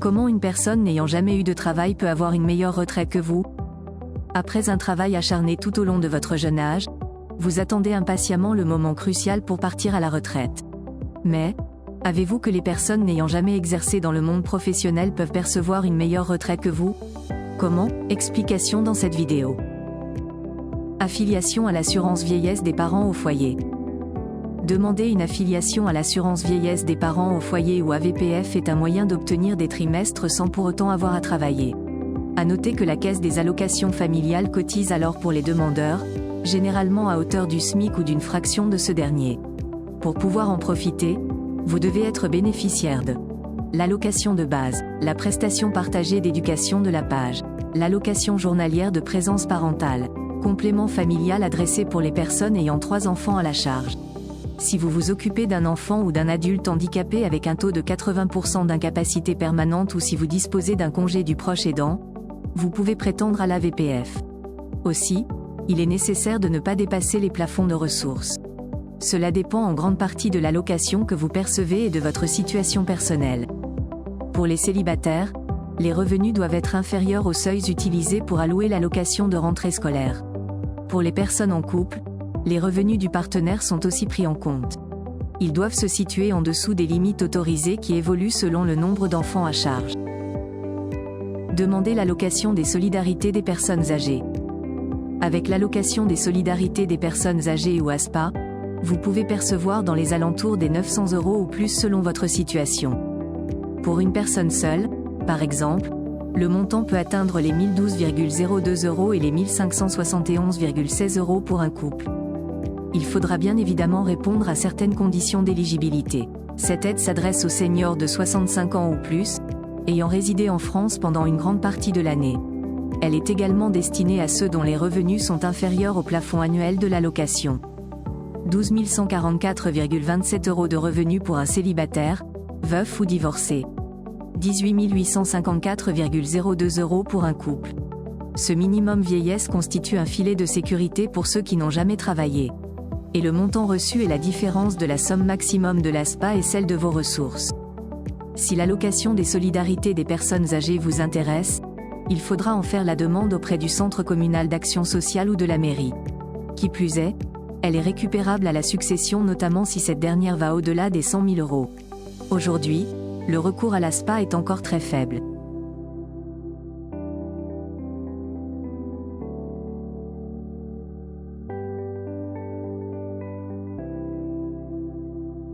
Comment une personne n'ayant jamais eu de travail peut avoir une meilleure retraite que vous? Après un travail acharné tout au long de votre jeune âge, vous attendez impatiemment le moment crucial pour partir à la retraite. Mais, avez-vous que les personnes n'ayant jamais exercé dans le monde professionnel peuvent percevoir une meilleure retraite que vous? Comment? Explication dans cette vidéo. Affiliation à l'assurance vieillesse des parents au foyer. Demander une affiliation à l'assurance vieillesse des parents au foyer ou AVPF est un moyen d'obtenir des trimestres sans pour autant avoir à travailler. À noter que la Caisse des allocations familiales cotise alors pour les demandeurs, généralement à hauteur du SMIC ou d'une fraction de ce dernier. Pour pouvoir en profiter, vous devez être bénéficiaire de l'allocation de base, la prestation partagée d'éducation de la PAJE, l'allocation journalière de présence parentale, complément familial adressé pour les personnes ayant 3 enfants à la charge. Si vous vous occupez d'un enfant ou d'un adulte handicapé avec un taux de 80% d'incapacité permanente ou si vous disposez d'un congé du proche aidant, vous pouvez prétendre à l'AVPF. Aussi, il est nécessaire de ne pas dépasser les plafonds de ressources. Cela dépend en grande partie de l'allocation que vous percevez et de votre situation personnelle. Pour les célibataires, les revenus doivent être inférieurs aux seuils utilisés pour allouer l'allocation de rentrée scolaire. Pour les personnes en couple, les revenus du partenaire sont aussi pris en compte. Ils doivent se situer en dessous des limites autorisées qui évoluent selon le nombre d'enfants à charge. Demandez l'allocation des solidarités des personnes âgées. Avec l'allocation des solidarités des personnes âgées ou ASPA, vous pouvez percevoir dans les alentours des 900 € ou plus selon votre situation. Pour une personne seule, par exemple, le montant peut atteindre les 1012,02 € et les 1571,16 € pour un couple. Il faudra bien évidemment répondre à certaines conditions d'éligibilité. Cette aide s'adresse aux seniors de 65 ans ou plus, ayant résidé en France pendant une grande partie de l'année. Elle est également destinée à ceux dont les revenus sont inférieurs au plafond annuel de l'allocation. 12 144,27 € de revenus pour un célibataire, veuf ou divorcé. 18 854,02 € pour un couple. Ce minimum vieillesse constitue un filet de sécurité pour ceux qui n'ont jamais travaillé. Et le montant reçu est la différence de la somme maximum de l'ASPA et celle de vos ressources. Si l'allocation des solidarités des personnes âgées vous intéresse, il faudra en faire la demande auprès du centre communal d'action sociale ou de la mairie. Qui plus est, elle est récupérable à la succession notamment si cette dernière va au-delà des 100 000 €. Aujourd'hui, le recours à l'ASPA est encore très faible.